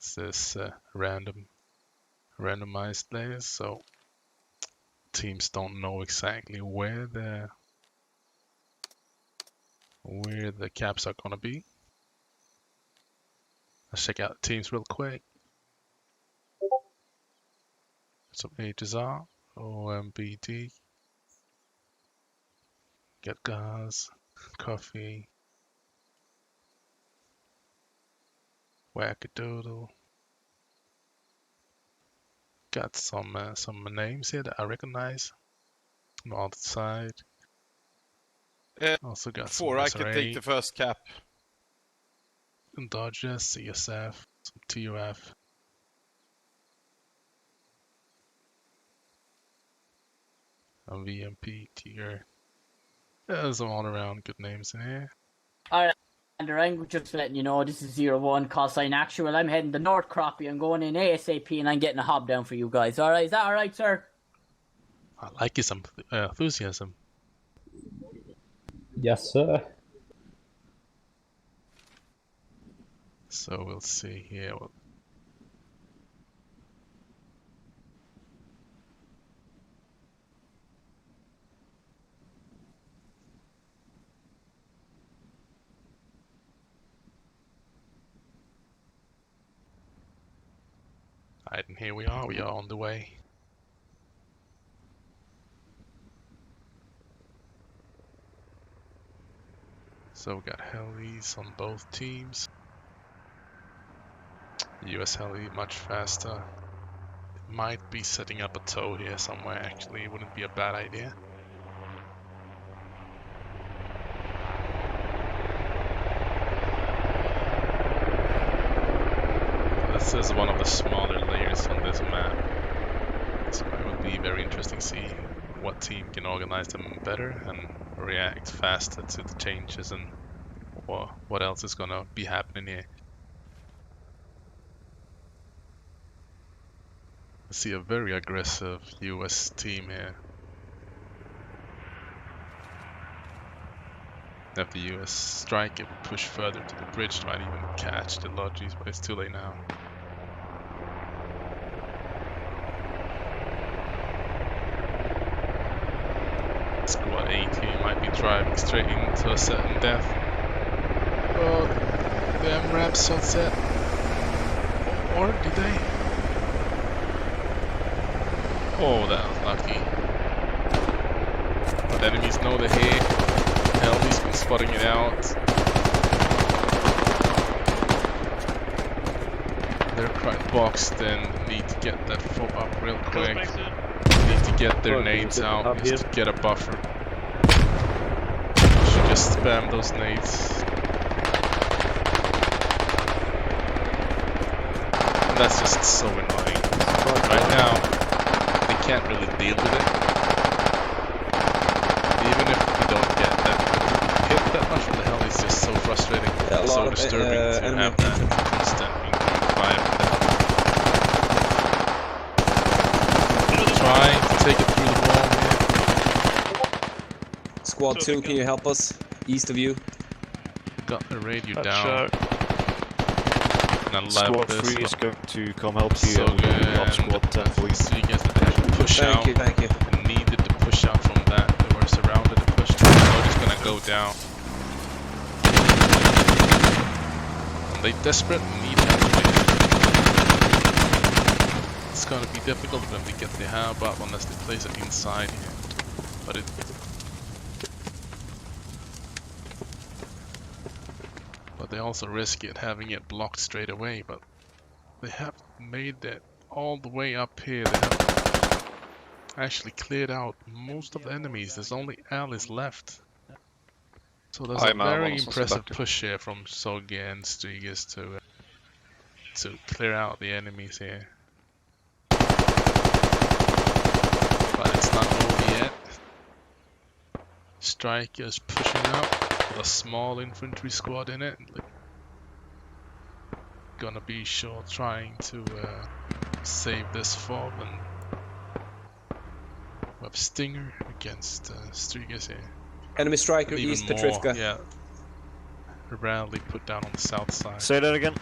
It's this randomized layers, so teams don't know exactly where the caps are gonna be. Let's check out the teams real quick. Some HSR, OMBD, Get Gas, Coffee, Wackadoodle. Got some names here that I recognize on the other side. Also got some Before I SRA, can take the first cap. Dodgers, CSF, some TUF. A VMP, Tiger. There's some all around good names in here. Alright, Andrew, I'm just letting you know this is 01 call sign actual. I'm heading to North Crappie. I'm going in ASAP and I'm getting a hob down for you guys. Alright, is that alright, sir? I like his enthusiasm. Yes, sir. So we'll see here. Alright, and here we are on the way. So we got helis on both teams. US heli much faster. It might be setting up a tow here somewhere, actually. It wouldn't be a bad idea. This is one of the smaller layers on this map. So it would be very interesting to see what team can organize them better and react faster to the changes and what else is gonna be happening here. I see a very aggressive US team here. If the US strike, it would push further to the bridge, might even catch the Logis, but it's too late now. Squad 80 might be driving straight into a certain death. Oh, the MRAP sunset. Or did they? Oh, that was lucky. But enemies know they're here. Heli's been spotting it out. They're quite boxed and need to get that foot up real quick. Need to get their nades out just to get a buffer. Should just spam those nades. And that's just so annoying. Right now, they can't really deal with it. Even if we don't get that hit that much from the hell, it's just so frustrating. Yeah, so disturbing to have that constant fire. Trying to take it through the wall here. Squad 2, can you help us? East of you. Got the radio down. And I love Squad this. 3 is going to come help you. So and we'll good. up Squad 10 for you. So you guys had to push out. Thank you. Needed to push out from that. They were surrounded and pushed. They're just gonna go down. And they desperately need help. It's gonna be difficult for them to get the hub up unless they place it inside here. But they also risk it having it blocked straight away. But they have made that all the way up here. They have actually cleared out most of the enemies. There's only Alice left. So there's a very impressive push here from Soge and Strigas to clear out the enemies here. But it's not over yet. Strikers pushing up with a small infantry squad in it. Gonna be sure trying to save this fob, and we have Stinger against Strigas here. Enemy striker And even East more, Petrivka. Yeah, rarely put down on the south side. Say that again.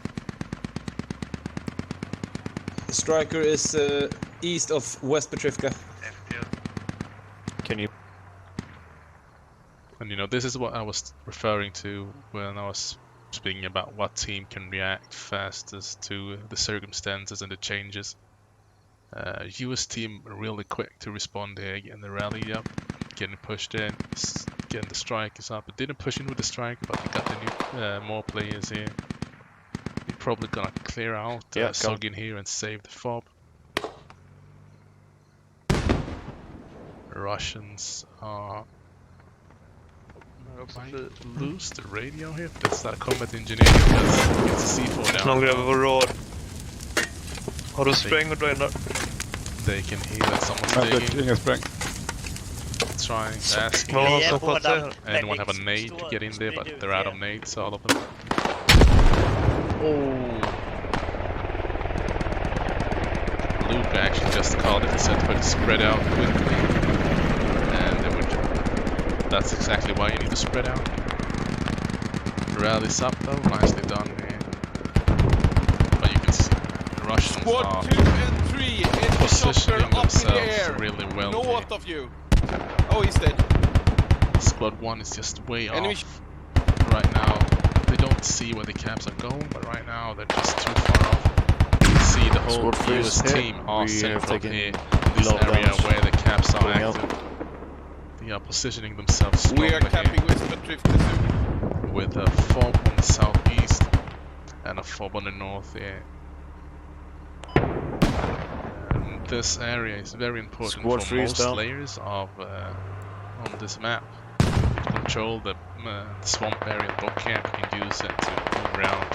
Striker is east of West Petrivka. Can you? And you know, this is what I was referring to when I was speaking about what team can react fastest to the circumstances and the changes. US team are really quick to respond here, getting the rally up, getting pushed in, getting the strikers up. They didn't push in with the striker, but they got the new more players here. They're probably gonna clear out Yeah, Sogin here and save the fob. Russians are might lose the radio here. That's not a combat engineer because it's a C4 down. Någon gräver vår rad. Har du spräng och drar? They can hear that someone's digging, Inga spräng. trying, asking. Vad har Vi är han stoppat båda sig? Anyone have a väldigt nade to get in there, but they're out of nades, all of them. Oh! Luke actually just called it. He said to spread out quickly, and they would. That's exactly why you need to spread out. Rallies up though, nicely done here. But you can see the Russians Squad are 2 and 3 in the chopper positioning up in the themselves air. really well here. North of you. Oh, he's dead. Squad 1 is just way Enemy off right now. They don't see where the caps are going, but right now they're just too far off. You can see the whole Squad 3 is US here. team are We have central taken here in this lot of area damage. where the caps are Going active. They are positioning themselves strongly We are capping West Petrivka soon. here with a fob on the southeast and a fob on the north here. And this area is very important Squad for 3 is most down. layers of on this map. Control the swamp area book camp, you can use it to move around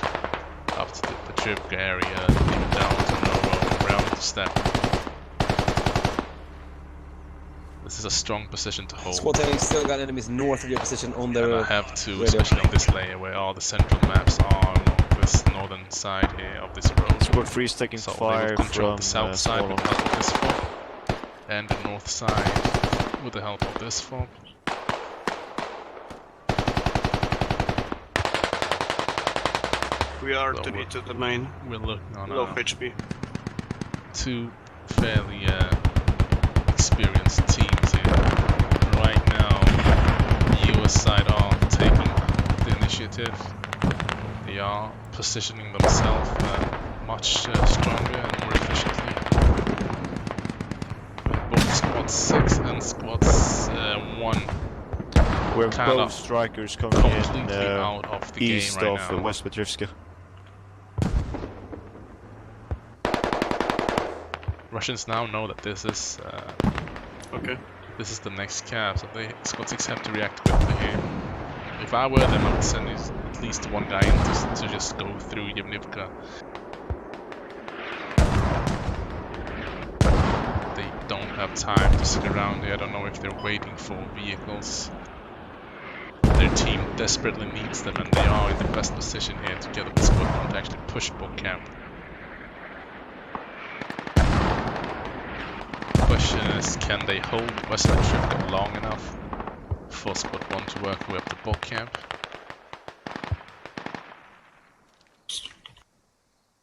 up to the Petrivka area, even down to Novo, around to Step. This is a strong position to hold. Squad 10 still got enemies north of your position on And their I have to, radio. especially on this layer where all the central maps are on this northern side here of this road. Squad 3 is taking So they fire will control from the south side Smaller. with the help of this fob, and the north side with the help of this fob. We are So to we're- need to the main. We're looking on Low HP. two fairly experienced teams here. Right now, the US side are taking the initiative. They are positioning themselves much stronger and more efficiently. Both Squad 6 and Squad 1 We have kind both of strikers coming completely in out of the east game right of now. West Petrivka. Russians now know that this is Okay. this is the next cap, so they Squad 6 have to react quickly here. If I were them, I would send at least one guy in to just go through Yevnivka. They don't have time to sit around here. I don't know if they're waiting for vehicles. Their team desperately needs them, and they are in the best position here together with Squad 1 to actually push book camp. Question is, can they hold West Petrivka long enough for Squad 1 to work way up the book camp?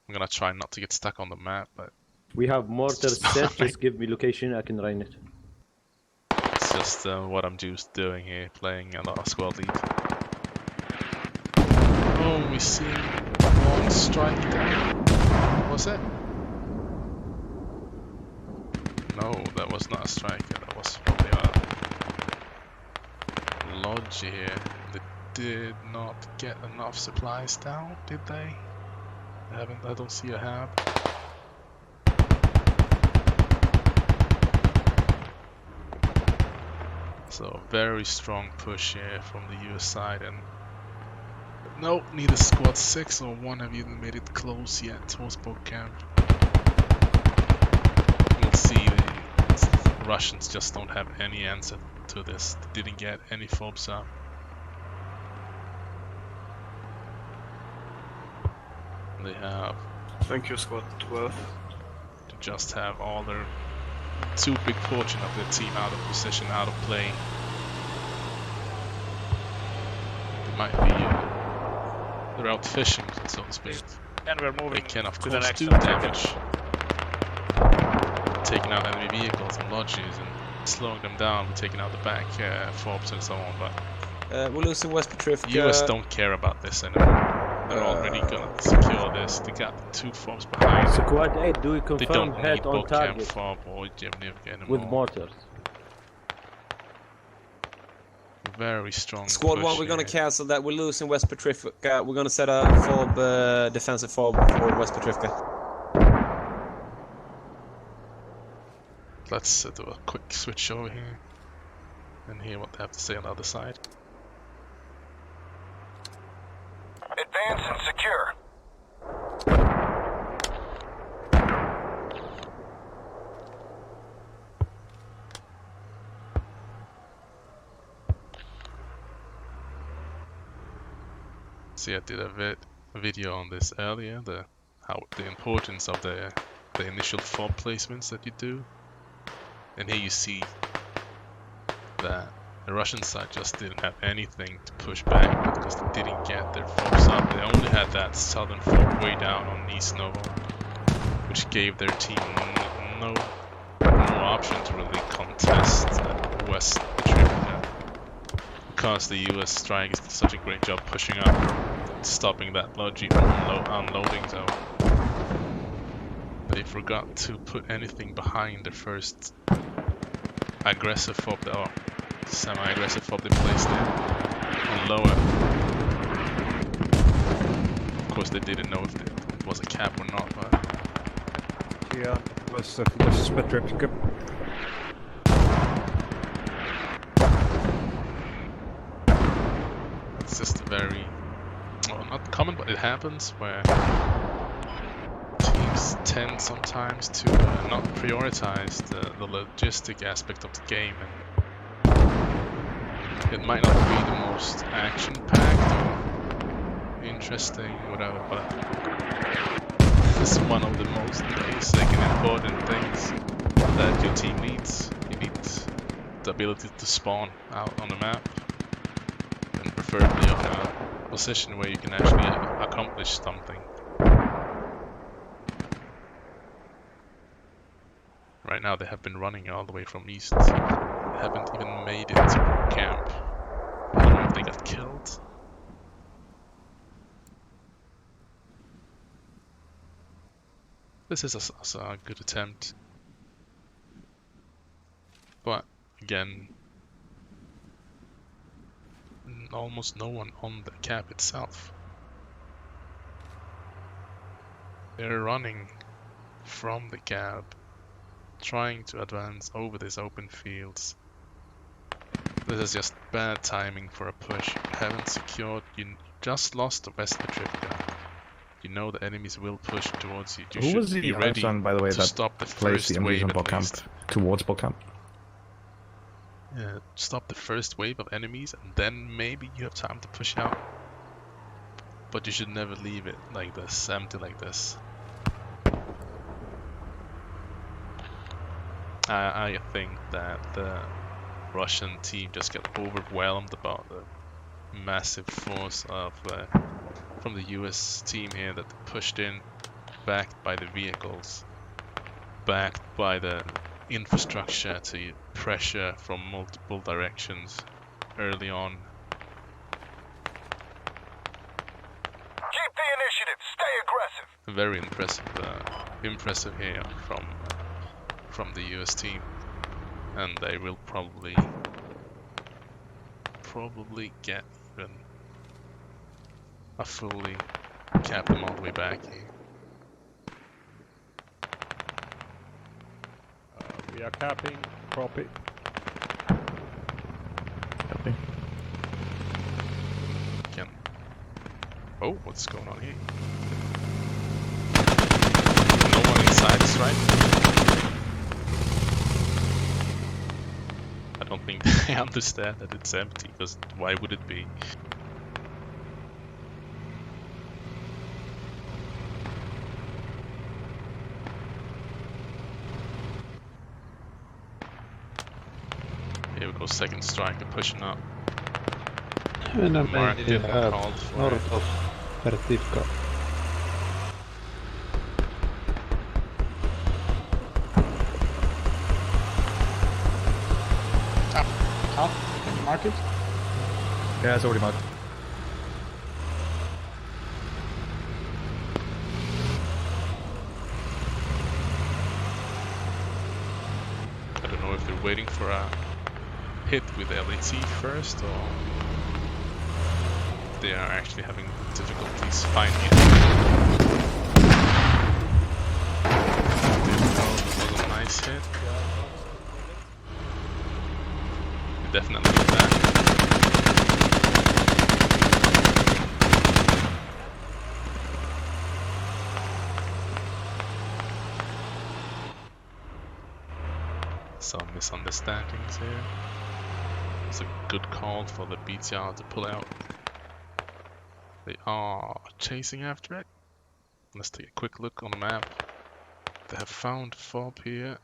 I'm gonna try not to get stuck on the map, but We have mortar set, just give me location, I can run it. it's just what I'm just doing here, playing a lot of squad lead. Oh, we see one strike down. What was it? No, that was not a striker, that was probably a lodge here. They did not get enough supplies down, did they? I don't see a hab. So very strong push here from the US side, and nope, neither Squad 6 or 1 have even made it close yet towards book camp. We'll see, the Russians just don't have any answer to this. They didn't get any phobes up. They have Thank you, Squad 12. to just have all their too big portion of their team out of position, out of play. They might be they're out fishing, so to speak. And we're They moving can of to the course next do objective. damage. taking out enemy vehicles and lodges and slowing them down, we're taking out the back FOBs and so on, but We're losing West Petrivka. the US don't care about this anymore. They're already gonna secure this. They got the 2 FOBs behind. Squad 8, do we They confirm don't need head on Bocamp target FOB or Jemnivka anymore. with mortars? Very strong. Squad push 1, we're gonna here. cancel that. We're losing West Petrivka. We're gonna set a FOB, defensive FOB for West Petrivka. Let's do a quick switch over here and hear what they have to say on the other side. Advance and secure. See, I did a video on this earlier, the importance of the initial FOB placements that you do. And here you see that the Russian side just didn't have anything to push back with because they didn't get their FOBs up. They only had that southern FOB way down on East Novo, which gave their team no option to really contest West Petrivka, because the US strikers did such a great job pushing up and stopping that logi from unloading zone. They forgot to put anything behind the first aggressive FOB, or semi-aggressive FOB they placed in on lower. Of course they didn't know if it was a cap or not, but Yeah, West Petrivka. it's just very, well, not common, but it happens where teams tend sometimes to not prioritize the logistic aspect of the game, and it might not be the most action-packed or interesting or whatever, but it's one of the most basic and important things that your team needs. You need the ability to spawn out on the map, and preferably on a position where you can actually accomplish something. Right now they have been running all the way from east. They haven't even made it to camp. I don't know if they got killed. This is also a good attempt. But again, almost no one on the cap itself. They're running from the cap, trying to advance over these open fields. This is just bad timing for a push. You haven't secured, you just lost the West Petrivka. You know the enemies will push towards you. You Who was should be the ready person, by the way, to that stop the placed first the enemies wave on at Bocamp least. towards Bocamp? Stop the first wave of enemies, and then maybe you have time to push out. But you should never leave it like this, empty like this. I think that the Russian team just got overwhelmed about the massive force of from the US team here that pushed in, backed by the vehicles, backed by the infrastructure to pressure from multiple directions early on. Keep the initiative. Stay aggressive. Very impressive here from the US team, and they will probably get even a fully cap them all the way back here. We are capping. Copy. Copy. Again. Oh, what's going on here? No one inside this, right? I don't think they understand that it's empty, because why would it be? Here we go, second strike, they're pushing up. Mark didn't call for it. north of Petrivka. mark it? Yeah, it's already marked. I don't know if they're waiting for a hit with LAT first, or they are actually having difficulties finding it. There we go, that was a nice hit. We definitely need that. Some misunderstandings here. It's a good call for the BTR to pull out. They are chasing after it. Let's take a quick look on the map. They have found FOB here,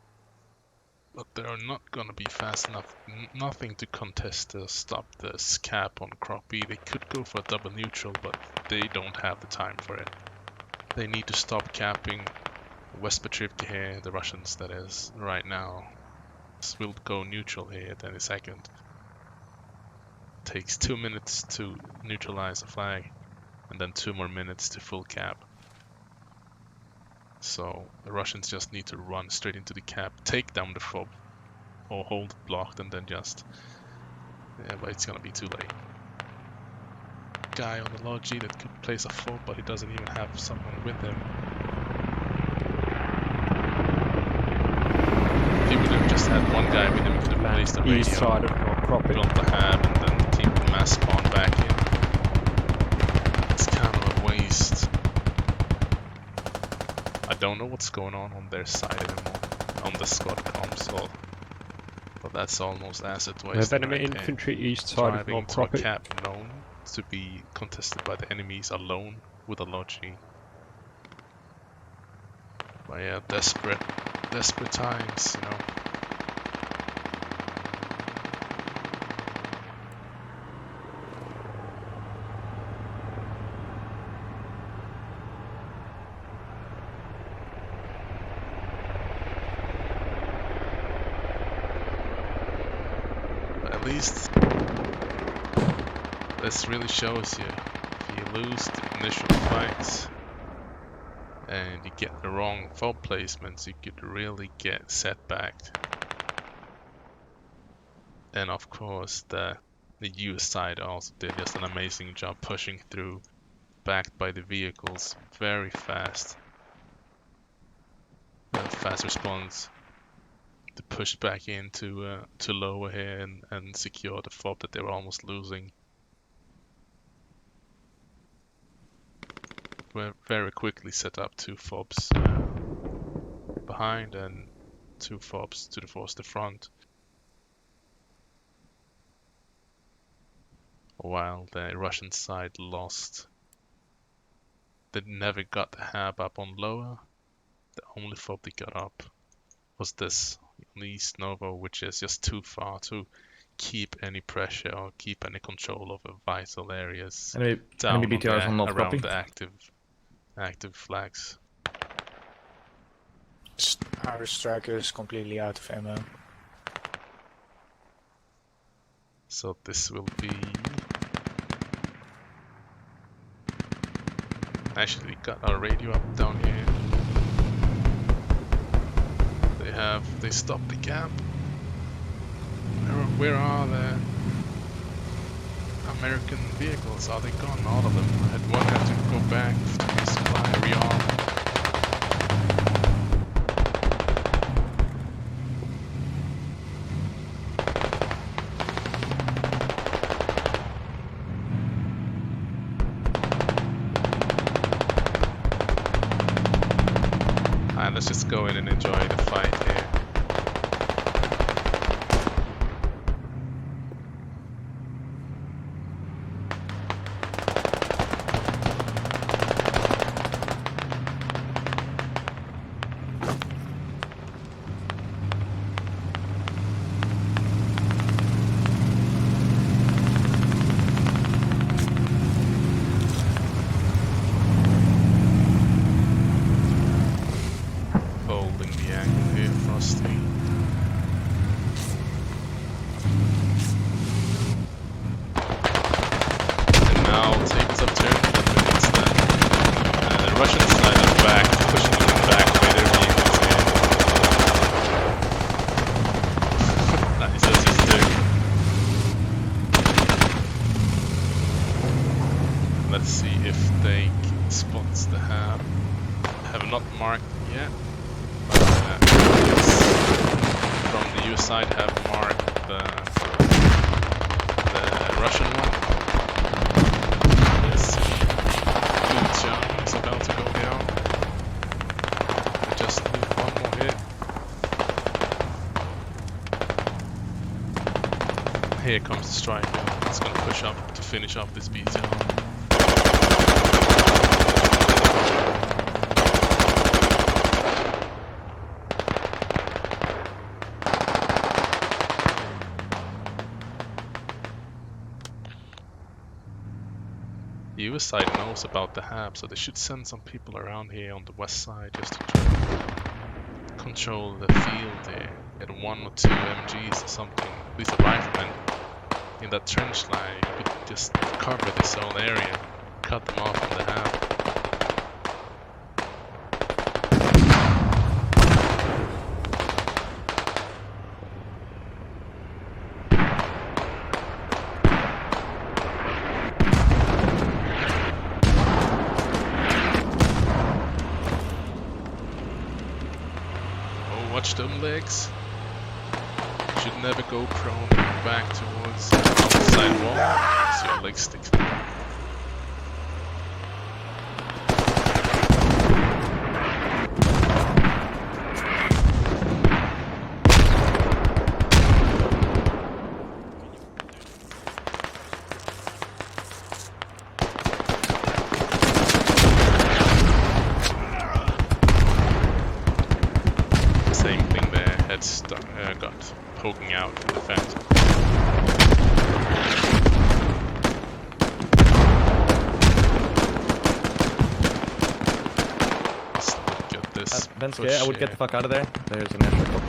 but they're not gonna be fast enough. Nothing to contest or stop this cap on Crappie. They could go for a double neutral, but they don't have the time for it. They need to stop capping West Petrivka here, the Russians that is, right now. Will go neutral here at any second. Takes 2 minutes to neutralize the flag, and then 2 more minutes to full cap. So the Russians just need to run straight into the cap, take down the FOB, or hold it blocked, and then just... Yeah, but it's gonna be too late. Guy on the Logi that could place a FOB, but he doesn't even have someone with him. If he would have just had one guy with him, he could have placed the radio, East side of Crappie. built the hab, and then the team would mass spawn back in. It's kind of a waste. I don't know what's going on their side anymore, on the squad comms, but that's almost asset waste. There's enemy right there. infantry east side of Driving to a Crappie. cap known to be contested by the enemies alone with a Logi. But yeah, desperate times, you know. But at least this really shows you, if you lose the initial fights and you get the wrong FOB placements, you could really get setbacked. And of course the US side also did just an amazing job pushing through, backed by the vehicles, very fast. Fast response to push back into to lower here and secure the FOB that they were almost losing. We very quickly set up 2 FOBs behind and 2 FOBs to force the front, while the Russian side lost. They never got the hab up on lower. The only FOB they got up was this on East Novo, which is just too far to keep any pressure or keep any control over vital areas down enemy BTRs on North around Crappie. the active flags. Our striker is completely out of ammo. So this will be... Actually, we got our radio up down here. They stopped the gap. Where are the American vehicles? Are they gone? All of them. I had one have to go back to supply rearm. Let's just go in and enjoy the fight here. Let's see if they spots the hab. Have not marked yet. Yes. From the US side have marked the Russian one. Yes. Lucha is about to go down. Just need one more hit. Here comes the striker. It's gonna push up to finish off this BTR. The US side knows about the hab, so they should send some people around here on the west side just to try to control the field there. Get 1 or 2 MGs or something. At least a rifleman in that trench line. You could just cover this whole area, cut them off from the hab. Watch them legs. Should never go prone back towards the outside wall. So your legs stick there. Got poking out from the fence. Let's look at this. Venske, I would get the fuck out of there. There's an airstrike.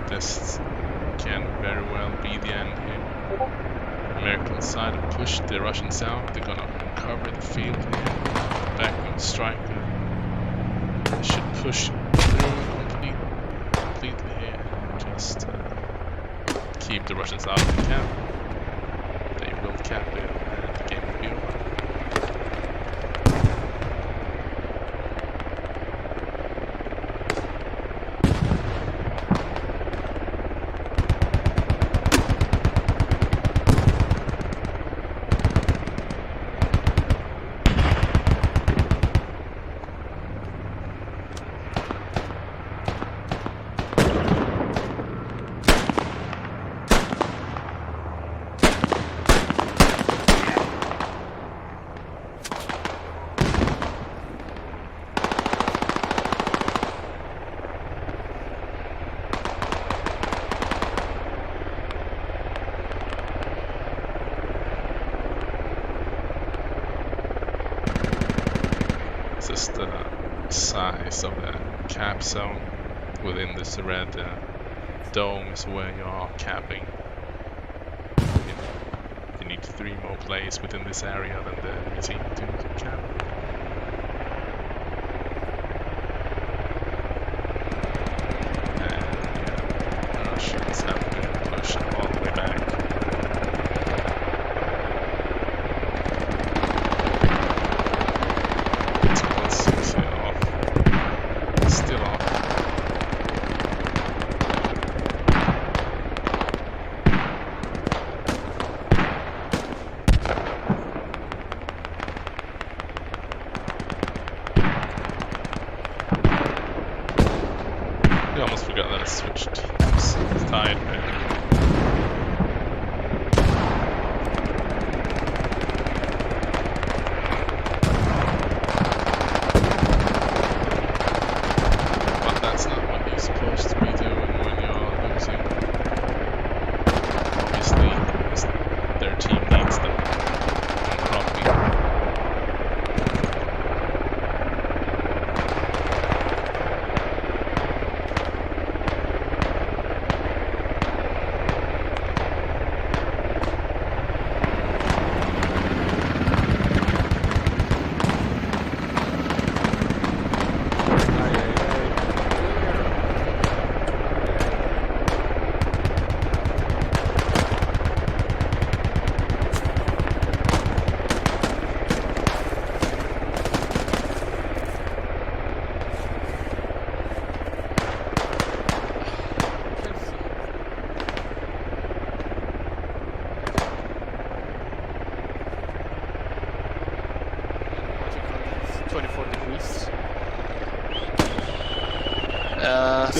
This can very well be the end here. American side have pushed the Russians out. They're gonna cover the field here. Backing the striker. They should push through completely here. Just keep the Russians out of the camp. They will cap it and the game will be over. Just the size of the cap zone within this red dome is where you are capping. You need 3 more players within this area than the team to cap. And yeah, Russians have been pushed all the way back. I almost forgot that I switched teams. It's tied, man. But that's not what you're supposed to be doing when you're losing.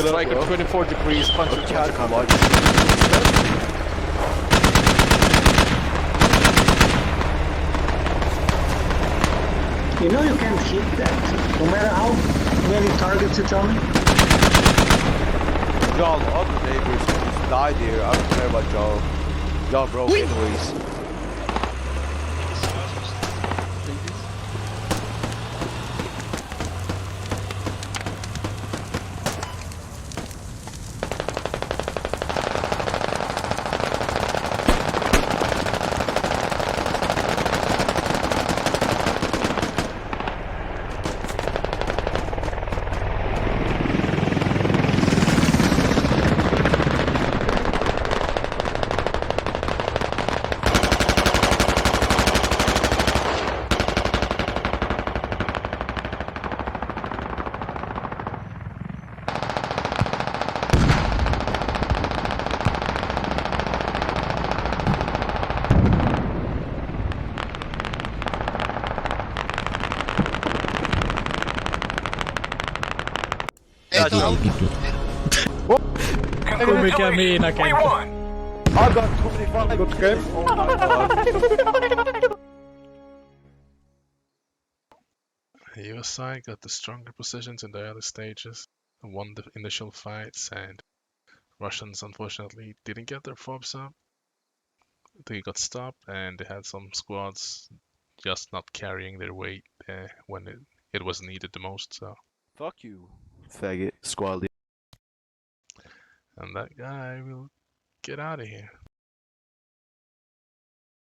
It's like a 24 degrees punch of cat. You know you can't hit that, no matter how many targets you tell me. Y'all, other neighbors just died here. I don't care about y'all. Y'all broke anyways. Congratulations, we won! I got 25 okay? Oh my god. The US side got the stronger positions in the early stages, won the initial fights, and Russians unfortunately didn't get their FOBs up. They got stopped, and they had some squads just not carrying their weight when it was needed the most. So, Fuck you, faggot, squad leader. and that guy will get out of here.